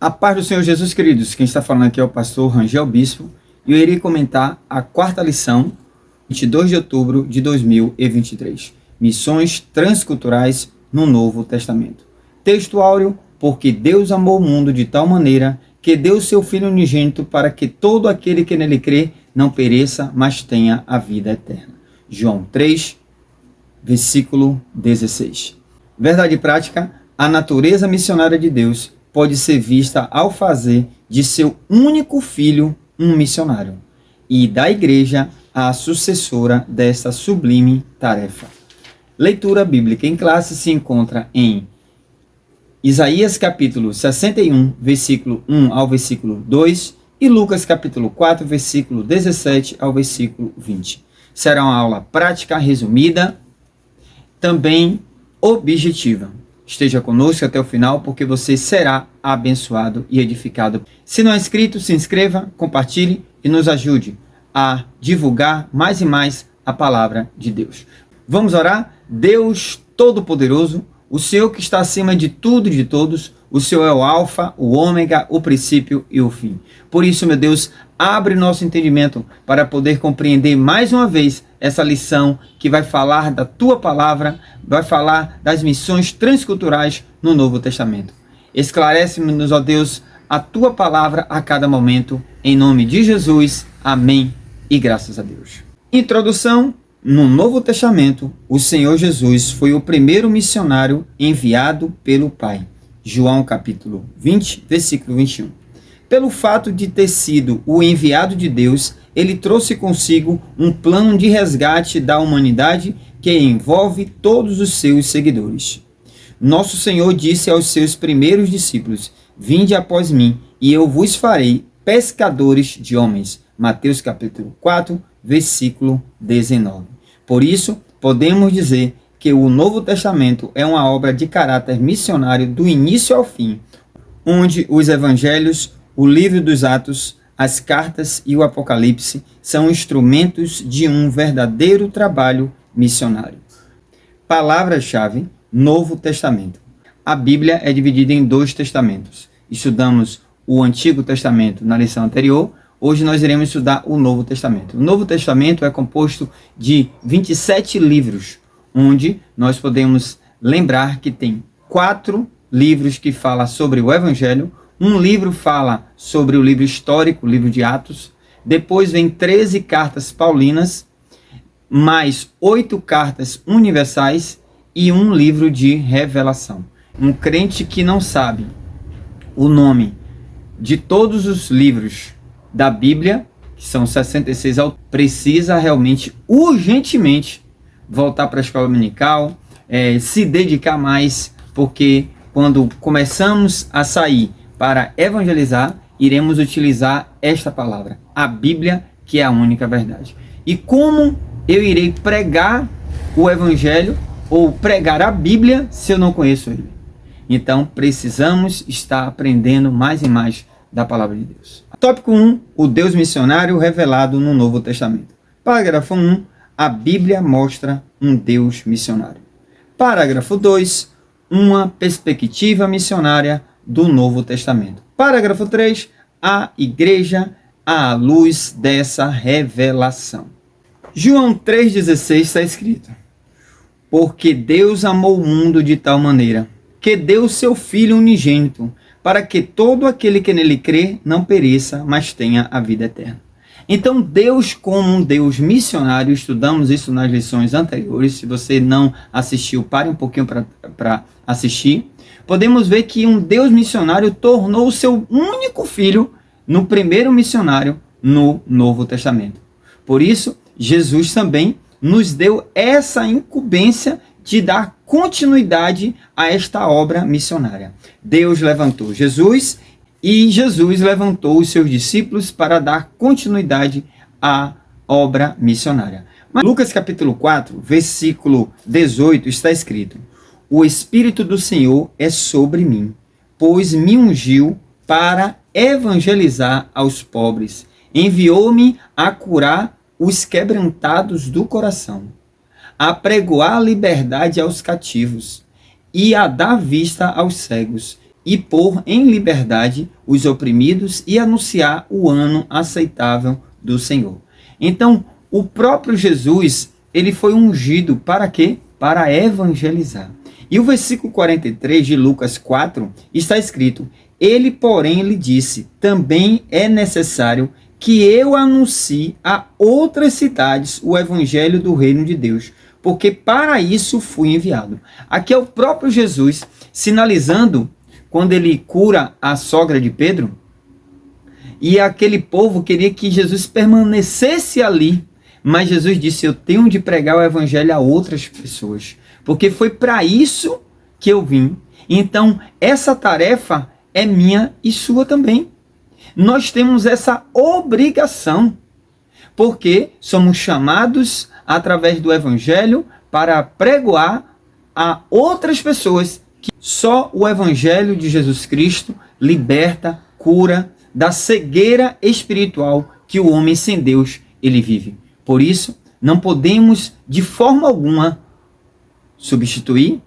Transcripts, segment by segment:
A paz do Senhor Jesus, queridos. Quem está falando aqui é o pastor Rangel Bispo e eu irei comentar a quarta lição, 22 de outubro de 2023. Missões transculturais no Novo Testamento. Texto áureo: porque Deus amou o mundo de tal maneira que deu o seu Filho unigênito para que todo aquele que nele crê não pereça, mas tenha a vida eterna. João 3, versículo 16. Verdade prática: a natureza missionária de Deus pode ser vista ao fazer de seu único filho um missionário, e da igreja a sucessora desta sublime tarefa. Leitura bíblica em classe se encontra em Isaías capítulo 61, versículo 1 ao versículo 2, e Lucas capítulo 4, versículo 17 ao versículo 20. Será uma aula prática, resumida, também objetiva. Esteja conosco até o final, porque você será abençoado e edificado. Se não é inscrito, se inscreva, compartilhe e nos ajude a divulgar mais e mais a palavra de Deus. Vamos orar? Deus Todo-Poderoso, o Senhor que está acima de tudo e de todos, o Senhor é o Alfa, o Ômega, o princípio e o fim. Por isso, meu Deus, abre nosso entendimento para poder compreender mais uma vez essa lição que vai falar da Tua palavra, vai falar das missões transculturais no Novo Testamento. Esclarece-nos, ó Deus, a Tua palavra a cada momento, em nome de Jesus. Amém e graças a Deus. Introdução. No Novo Testamento, o Senhor Jesus foi o primeiro missionário enviado pelo Pai. João capítulo 20, versículo 21. Pelo fato de ter sido o enviado de Deus, ele trouxe consigo um plano de resgate da humanidade que envolve todos os seus seguidores. Nosso Senhor disse aos seus primeiros discípulos: vinde após mim, e eu vos farei pescadores de homens. Mateus capítulo 4, versículo 19. Por isso, podemos dizer que o Novo Testamento é uma obra de caráter missionário do início ao fim, onde os evangelhos, o livro dos Atos, as cartas e o Apocalipse são instrumentos de um verdadeiro trabalho missionário. Palavra-chave: Novo Testamento. A Bíblia é dividida em 2 testamentos. Estudamos o Antigo Testamento na lição anterior. Hoje nós iremos estudar o Novo Testamento. O Novo Testamento é composto de 27 livros, onde nós podemos lembrar que tem 4 livros que falam sobre o Evangelho, um livro fala sobre o livro histórico, o livro de Atos, depois vem 13 cartas paulinas, mais 8 cartas universais e um livro de revelação. Um crente que não sabe o nome de todos os livros da Bíblia, que são 66, precisa realmente, urgentemente, voltar para a escola dominical, se dedicar mais, porque quando começamos a sair para evangelizar, iremos utilizar esta palavra, a Bíblia, que é a única verdade. E como eu irei pregar o Evangelho ou pregar a Bíblia se eu não conheço ele? Então, precisamos estar aprendendo mais e mais da palavra de Deus. Tópico 1. O Deus missionário revelado no Novo Testamento. Parágrafo 1. A Bíblia mostra um Deus missionário. Parágrafo 2. Uma perspectiva missionária do Novo Testamento. Parágrafo 3. A igreja à luz dessa revelação. João 3,16 está escrito: porque Deus amou o mundo de tal maneira que deu o seu Filho unigênito, para que todo aquele que nele crê não pereça, mas tenha a vida eterna. Então, Deus como um Deus missionário, estudamos isso nas lições anteriores. Se você não assistiu, pare um pouquinho para assistir. Podemos ver que um Deus missionário tornou o seu único filho no primeiro missionário no Novo Testamento. Por isso, Jesus também nos deu essa incumbência de dar continuidade a esta obra missionária. Deus levantou Jesus e Jesus levantou os seus discípulos para dar continuidade à obra missionária. Mas Lucas capítulo 4, versículo 18 está escrito: o Espírito do Senhor é sobre mim, pois me ungiu para evangelizar aos pobres, enviou-me a curar os quebrantados do coração, a pregoar a liberdade aos cativos e a dar vista aos cegos, e pôr em liberdade os oprimidos e anunciar o ano aceitável do Senhor. Então, o próprio Jesus, ele foi ungido para quê? Para evangelizar. E o versículo 43 de Lucas 4 está escrito: ele, porém, lhe disse: também é necessário que eu anuncie a outras cidades o evangelho do reino de Deus, porque para isso fui enviado. Aqui é o próprio Jesus sinalizando quando ele cura a sogra de Pedro, e aquele povo queria que Jesus permanecesse ali, mas Jesus disse: eu tenho de pregar o evangelho a outras pessoas, porque foi para isso que eu vim. Então, essa tarefa é minha e sua também. Nós temos essa obrigação, porque somos chamados através do evangelho para pregoar a outras pessoas que só o evangelho de Jesus Cristo liberta, cura da cegueira espiritual que o homem sem Deus ele vive. Por isso, não podemos de forma alguma substituir,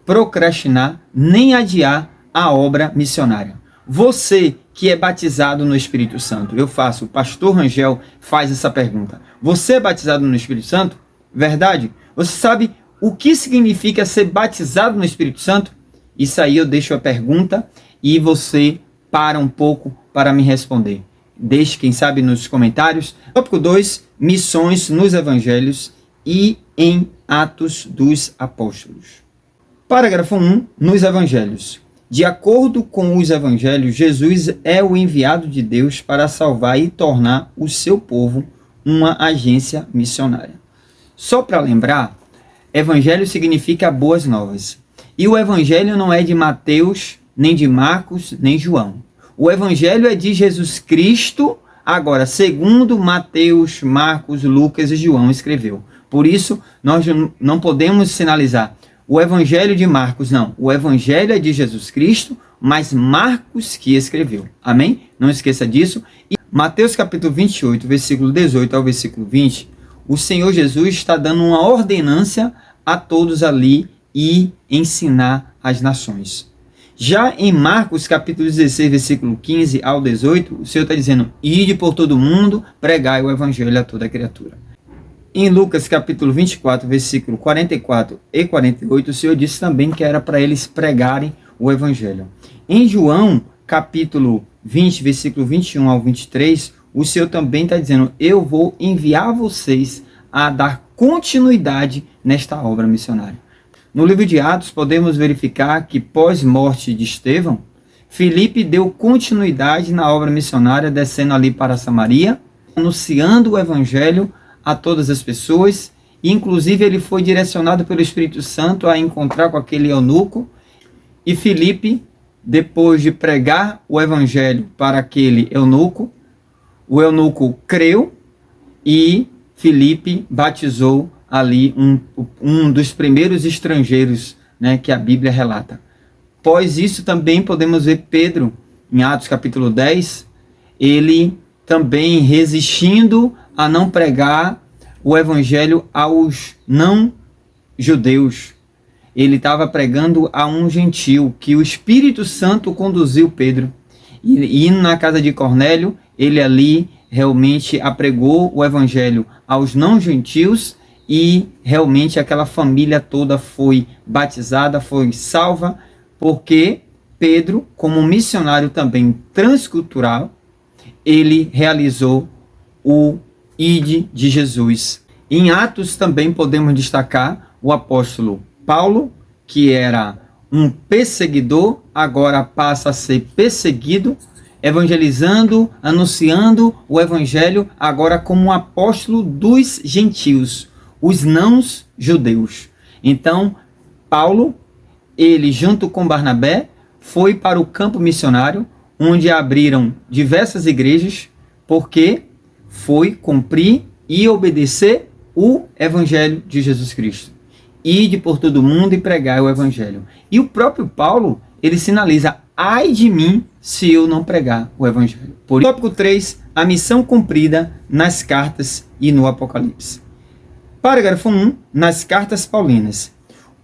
procrastinar, nem adiar a obra missionária. Você que é batizado no Espírito Santo, o pastor Rangel faz essa pergunta. Você é batizado no Espírito Santo? Verdade? Você sabe o que significa ser batizado no Espírito Santo? Isso aí eu deixo a pergunta e você para um pouco para me responder. Deixe, quem sabe, nos comentários. Tópico 2, missões nos evangelhos e em Atos dos Apóstolos. Parágrafo 1, nos evangelhos. De acordo com os evangelhos, Jesus é o enviado de Deus para salvar e tornar o seu povo uma agência missionária. Só para lembrar, evangelho significa boas novas. E o evangelho não é de Mateus, nem de Marcos, nem João. O evangelho é de Jesus Cristo, agora, segundo Mateus, Marcos, Lucas e João escreveu. Por isso, nós não podemos sinalizar o evangelho de Marcos, não. O evangelho é de Jesus Cristo, mas Marcos que escreveu. Amém? Não esqueça disso. E Mateus capítulo 28, versículo 18 ao versículo 20, o Senhor Jesus está dando uma ordenância a todos ali e ensinar as nações. Já em Marcos capítulo 16, versículo 15 ao 18, o Senhor está dizendo: ide por todo mundo, pregai o evangelho a toda criatura. Em Lucas capítulo 24, versículo 44 e 48, o Senhor disse também que era para eles pregarem o evangelho. Em João capítulo 20, versículo 21 ao 23, o Senhor também está dizendo: eu vou enviar vocês a dar continuidade nesta obra missionária. No livro de Atos, podemos verificar que pós-morte de Estevão, Filipe deu continuidade na obra missionária, descendo ali para Samaria, anunciando o evangelho a todas as pessoas, e inclusive ele foi direcionado pelo Espírito Santo a encontrar com aquele eunuco, e Filipe, depois de pregar o evangelho para aquele eunuco, o eunuco creu e Filipe batizou ali um dos primeiros estrangeiros, né, que a Bíblia relata. Após isso também podemos ver Pedro, em Atos capítulo 10, ele também resistindo a não pregar o evangelho aos não-judeus. Ele estava pregando a um gentil, que o Espírito Santo conduziu Pedro. E indo na casa de Cornélio, ele ali realmente apregou o evangelho aos não-gentios, e realmente aquela família toda foi batizada, foi salva, porque Pedro, como missionário também transcultural, ele realizou o Ide de Jesus. Em Atos também podemos destacar o apóstolo Paulo, que era um perseguidor, agora passa a ser perseguido, evangelizando, anunciando o evangelho, agora como um apóstolo dos gentios, os não-judeus. Então, Paulo, ele junto com Barnabé, foi para o campo missionário, onde abriram diversas igrejas, porque foi cumprir e obedecer o evangelho de Jesus Cristo. Ide por todo mundo e pregai o evangelho. E o próprio Paulo, ele sinaliza: ai de mim se eu não pregar o evangelho. Por tópico 3, a missão cumprida nas cartas e no Apocalipse. Parágrafo 1, nas cartas paulinas.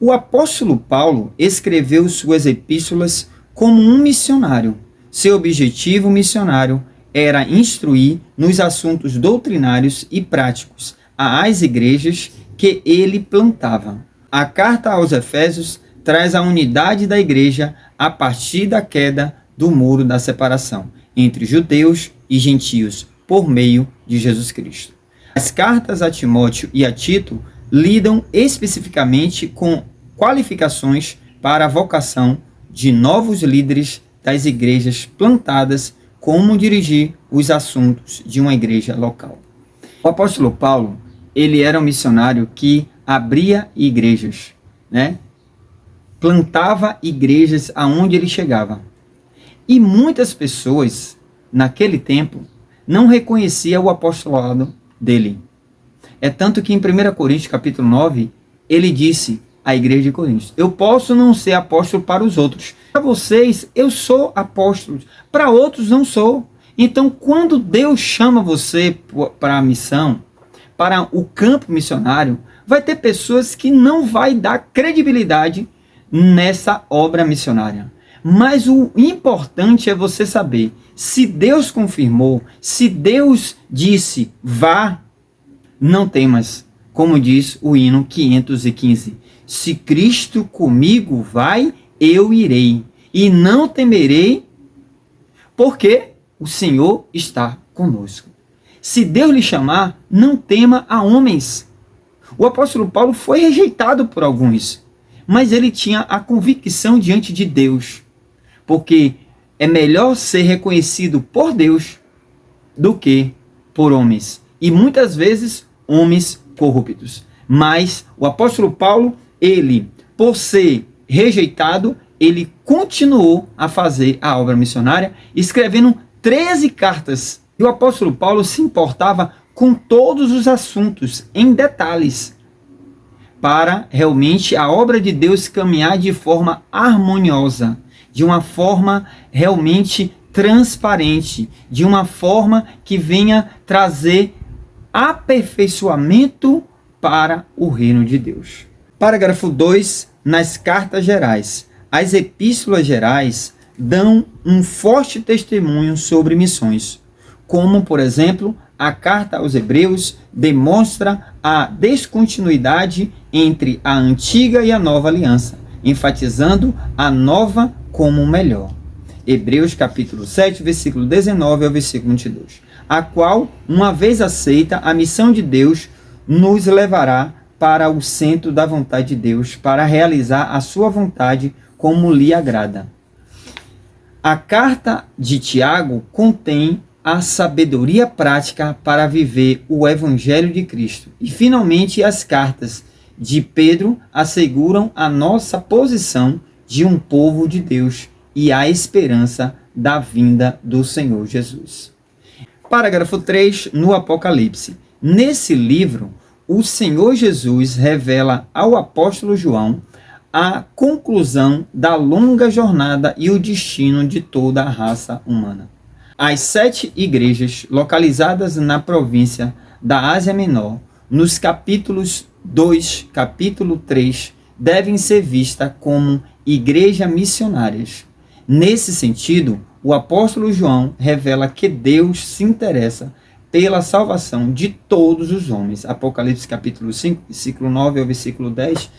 O apóstolo Paulo escreveu suas epístolas como um missionário. Seu objetivo missionário era instruir nos assuntos doutrinários e práticos às igrejas que ele plantava. A carta aos Efésios traz a unidade da igreja a partir da queda do muro da separação entre judeus e gentios por meio de Jesus Cristo. As cartas a Timóteo e a Tito lidam especificamente com qualificações para a vocação de novos líderes das igrejas plantadas, como dirigir os assuntos de uma igreja local. O apóstolo Paulo, ele era um missionário que abria igrejas, né? Plantava igrejas aonde ele chegava. E muitas pessoas, naquele tempo, não reconheciam o apostolado dele. É tanto que em 1 Coríntios capítulo 9, ele disse à igreja de Coríntios: eu posso não ser apóstolo para os outros. Para vocês, eu sou apóstolo. Para outros, não sou. Então, quando Deus chama você para a missão, para o campo missionário, vai ter pessoas que não vai dar credibilidade nessa obra missionária. Mas o importante é você saber, se Deus confirmou, se Deus disse, vá, não temas. Como diz o hino 515, se Cristo comigo vai, eu irei, e não temerei, porque o Senhor está conosco. Se Deus lhe chamar, não tema a homens. O apóstolo Paulo foi rejeitado por alguns, mas ele tinha a convicção diante de Deus, porque é melhor ser reconhecido por Deus do que por homens, e muitas vezes homens corruptos. Mas o apóstolo Paulo, ele, por ser rejeitado, ele continuou a fazer a obra missionária, escrevendo 13 cartas. E o apóstolo Paulo se importava com todos os assuntos, em detalhes, para realmente a obra de Deus caminhar de forma harmoniosa, de uma forma realmente transparente, de uma forma que venha trazer aperfeiçoamento para o reino de Deus. Parágrafo 2. Nas cartas gerais. As epístolas gerais dão um forte testemunho sobre missões, como, por exemplo, a carta aos Hebreus demonstra a descontinuidade entre a antiga e a nova aliança, enfatizando a nova como melhor. Hebreus capítulo 7, versículo 19 ao versículo 22. A qual, uma vez aceita, a missão de Deus nos levará para o centro da vontade de Deus, para realizar a sua vontade como lhe agrada. A carta de Tiago contém a sabedoria prática para viver o Evangelho de Cristo. E, finalmente, as cartas de Pedro asseguram a nossa posição de um povo de Deus e a esperança da vinda do Senhor Jesus. Parágrafo 3, no Apocalipse. Nesse livro, o Senhor Jesus revela ao apóstolo João a conclusão da longa jornada e o destino de toda a raça humana. As 7 igrejas localizadas na província da Ásia Menor, nos capítulos 2, capítulo 3, devem ser vistas como igrejas missionárias. Nesse sentido, o apóstolo João revela que Deus se interessa pela salvação de todos os homens. Apocalipse capítulo 5, versículo 9 ao versículo 10,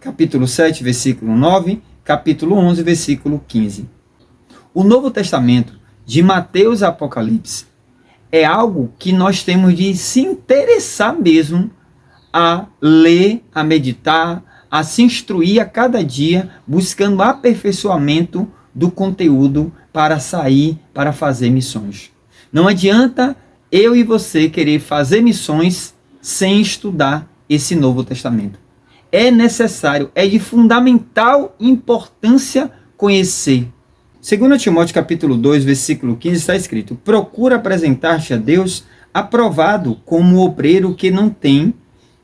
capítulo 7, versículo 9, capítulo 11, versículo 15. O Novo Testamento, de Mateus a Apocalipse, é algo que nós temos de se interessar mesmo a ler, a meditar, a se instruir a cada dia, buscando aperfeiçoamento do conteúdo para sair, para fazer missões. Não adianta eu e você querer fazer missões sem estudar esse Novo Testamento. É necessário, é de fundamental importância conhecer. 2 Timóteo capítulo 2, versículo 15 está escrito: procura apresentar-te a Deus aprovado como obreiro que não tem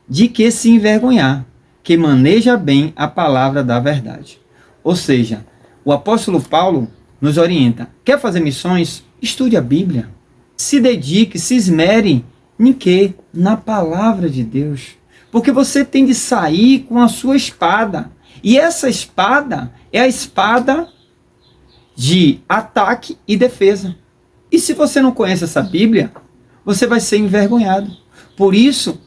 de que se envergonhar, que maneja bem a palavra da verdade. Ou seja, o apóstolo Paulo nos orienta: quer fazer missões? Estude a Bíblia. Se dedique, se esmere em quê? Na palavra de Deus. Porque você tem de sair com a sua espada. E essa espada é a espada de ataque e defesa. E se você não conhece essa Bíblia, você vai ser envergonhado. Por isso,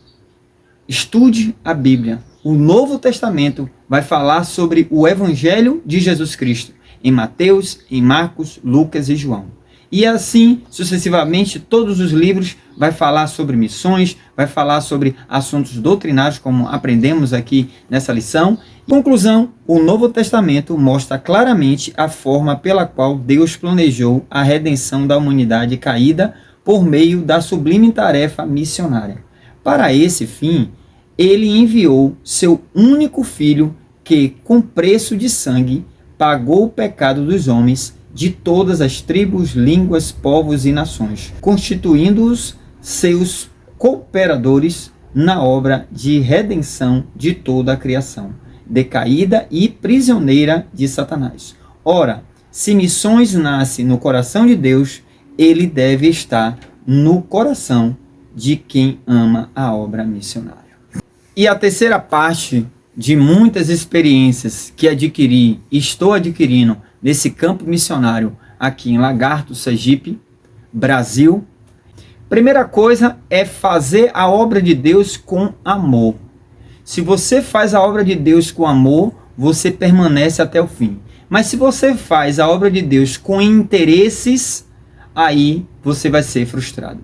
estude a Bíblia. O Novo Testamento vai falar sobre o Evangelho de Jesus Cristo, em Mateus, em Marcos, Lucas e João. E assim, sucessivamente, todos os livros vai falar sobre missões, vai falar sobre assuntos doutrinários, como aprendemos aqui nessa lição. Em conclusão, o Novo Testamento mostra claramente a forma pela qual Deus planejou a redenção da humanidade caída por meio da sublime tarefa missionária. Para esse fim, ele enviou seu único filho que, com preço de sangue, pagou o pecado dos homens de todas as tribos, línguas, povos e nações, constituindo-os seus cooperadores na obra de redenção de toda a criação, decaída e prisioneira de Satanás. Ora, se missões nasce no coração de Deus, ele deve estar no coração de quem ama a obra missionária. E a terceira parte de muitas experiências que adquiri e estou adquirindo nesse campo missionário aqui em Lagarto, Sergipe, Brasil. Primeira coisa é fazer a obra de Deus com amor. Se você faz a obra de Deus com amor, você permanece até o fim. Mas se você faz a obra de Deus com interesses, aí você vai ser frustrado.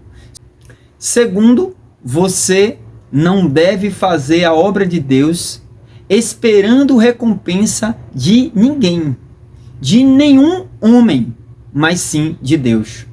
Segundo, você não deve fazer a obra de Deus esperando recompensa de ninguém, de nenhum homem, mas sim de Deus.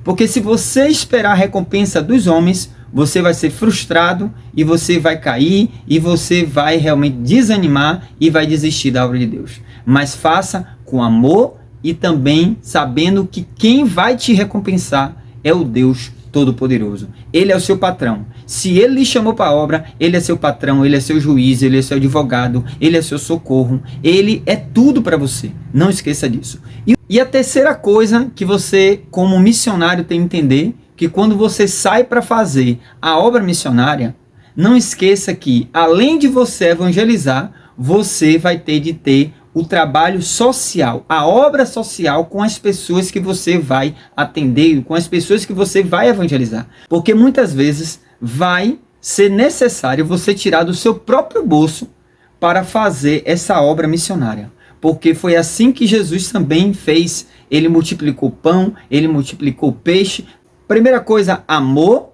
Porque se você esperar a recompensa dos homens, você vai ser frustrado e você vai cair e você vai realmente desanimar e vai desistir da obra de Deus. Mas faça com amor e também sabendo que quem vai te recompensar é o Deus Todo-Poderoso. Ele é o seu patrão. Se ele lhe chamou para a obra, ele é seu patrão, ele é seu juiz, ele é seu advogado, ele é seu socorro, ele é tudo para você. Não esqueça disso. E a terceira coisa que você, como missionário, tem que entender, que quando você sai para fazer a obra missionária, não esqueça que, além de você evangelizar, você vai ter de ter o trabalho social, a obra social com as pessoas que você vai atender, com as pessoas que você vai evangelizar. Porque muitas vezes vai ser necessário você tirar do seu próprio bolso para fazer essa obra missionária. Porque foi assim que Jesus também fez. Ele multiplicou pão, ele multiplicou peixe. Primeira coisa, amor.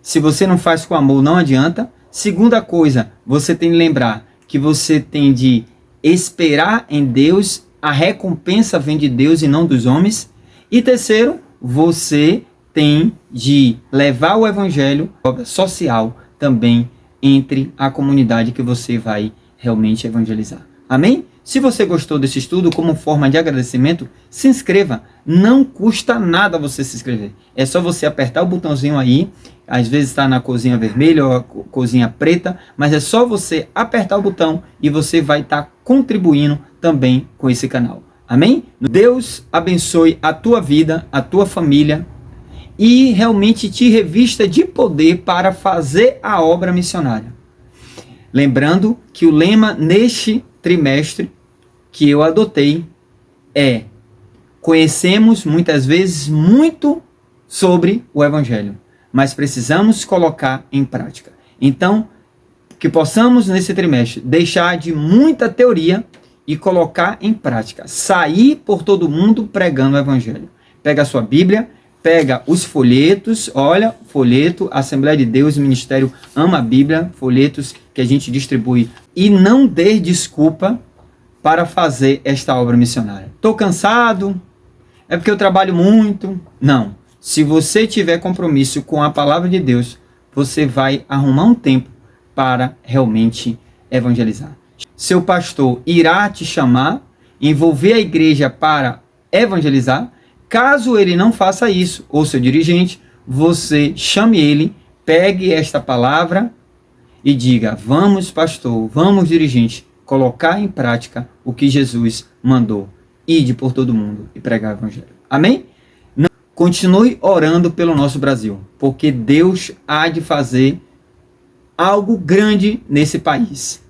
Se você não faz com amor, não adianta. Segunda coisa, você tem que lembrar que você tem de esperar em Deus, a recompensa vem de Deus e não dos homens. E terceiro, você tem de levar o evangelho, obra social, também entre a comunidade que você vai realmente evangelizar. Amém? Se você gostou desse estudo, como forma de agradecimento, se inscreva. Não custa nada você se inscrever. É só você apertar o botãozinho aí. Às vezes está na corzinha vermelha ou a corzinha preta, mas é só você apertar o botão e você vai estar contribuindo também com esse canal. Amém? Deus abençoe a tua vida, a tua família e realmente te revista de poder para fazer a obra missionária. Lembrando que o lema neste trimestre que eu adotei é: conhecemos muitas vezes muito sobre o Evangelho, mas precisamos colocar em prática. Então, que possamos nesse trimestre deixar de muita teoria e colocar em prática. Sair por todo mundo pregando o Evangelho. Pega a sua Bíblia, pega os folhetos, olha, folheto, Assembleia de Deus, Ministério Ama a Bíblia, folhetos que a gente distribui. E não dê desculpa para fazer esta obra missionária. Estou cansado, é porque eu trabalho muito. Não. Se você tiver compromisso com a palavra de Deus, você vai arrumar um tempo para realmente evangelizar. Seu pastor irá te chamar, envolver a igreja para evangelizar. Caso ele não faça isso, ou seu dirigente, você chame ele, pegue esta palavra e diga: vamos, pastor, vamos, dirigente, colocar em prática o que Jesus mandou. Ide por todo mundo e pregar o evangelho. Amém? Continue orando pelo nosso Brasil, porque Deus há de fazer algo grande nesse país.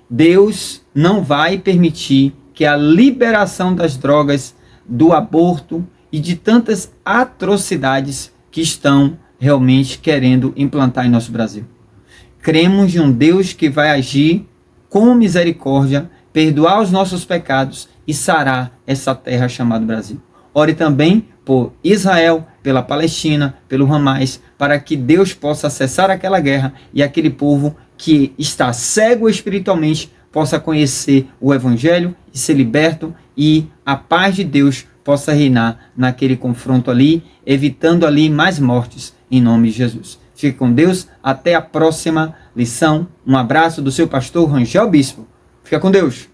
Deus não vai permitir que é a liberação das drogas, do aborto e de tantas atrocidades que estão realmente querendo implantar em nosso Brasil. Cremos em um Deus que vai agir com misericórdia, perdoar os nossos pecados e sarar essa terra chamada Brasil. Ore também por Israel, pela Palestina, pelo Hamas, para que Deus possa cessar aquela guerra e aquele povo que está cego espiritualmente possa conhecer o Evangelho e ser liberto, e a paz de Deus possa reinar naquele confronto ali, evitando ali mais mortes, em nome de Jesus. Fique com Deus, até a próxima lição. Um abraço do seu pastor Rangel Bispo. Fica com Deus.